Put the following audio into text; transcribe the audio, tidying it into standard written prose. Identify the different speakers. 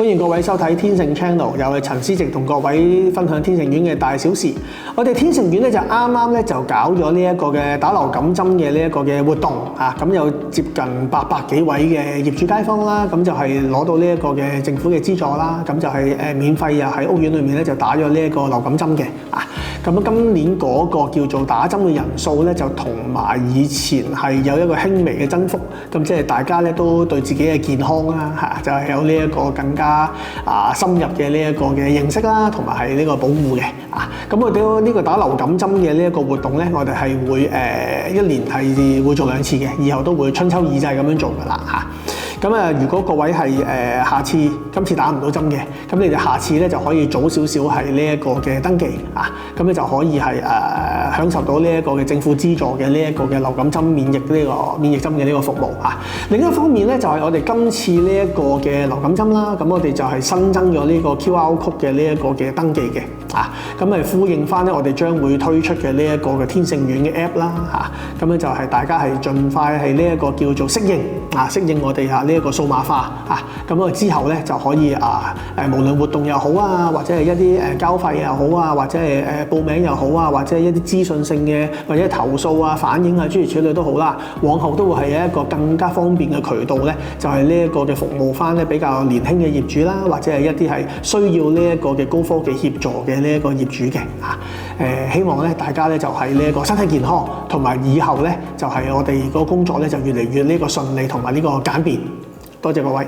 Speaker 1: 歡迎各位收睇天盛 Channel， 又係陳思直同各位分享天盛苑嘅大小事。我哋天盛苑咧就啱啱咧就搞咗呢一個嘅打流感針嘅呢一個嘅活動啊，咁有接近800幾位嘅業主街坊啦，咁就係攞到呢一個嘅政府嘅資助啦，咁就係免費又喺屋苑裏面咧就打咗呢一個流感針嘅啊。咁今年嗰個叫做打針嘅人數咧就同埋以前係有一個輕微嘅增幅，咁即係大家咧都對自己嘅健康啦嚇，就係有呢一個更加深入嘅呢一個嘅認識啦，同埋係呢個保護嘅啊。咁我哋呢個打流感針嘅呢一個活動咧，我哋係會一年係會做2次嘅，以後都會春秋二季咁樣做噶啦嚇。咁如果各位係今次打唔到針嘅，咁你哋下次咧就可以早少少係呢一個嘅登記啊，咁你就可以係享受到呢一個嘅政府資助嘅呢一個嘅流感針免疫針嘅呢個服務啊。另一方面咧，就係我哋今次呢一個嘅流感針啦，咁我哋就係新增咗呢個 QR Code 嘅呢一個嘅登記嘅啊，咁係呼應翻咧我哋將會推出嘅呢一個嘅天盛苑嘅 App 啦嚇，咁咧就係大家係盡快係呢一個叫做適應我哋呢一個數碼化啊，咁啊之後咧就可以無論活動又好啊，或者係一啲交費又好啊，或者係報名又好啊，或者係一啲資訊性嘅或者投訴啊、反映啊諸如此類都好啦，往後都會係有一個更加方便嘅渠道咧，就係呢一個嘅服務翻咧比較年輕嘅業主啦，或者係一啲係需要呢一個嘅高科技協助嘅呢一個業主嘅希望咧大家咧就係呢一個身體健康，同埋以後咧就係我哋個工作咧就越嚟越呢個順利同埋呢個簡便。多謝各位。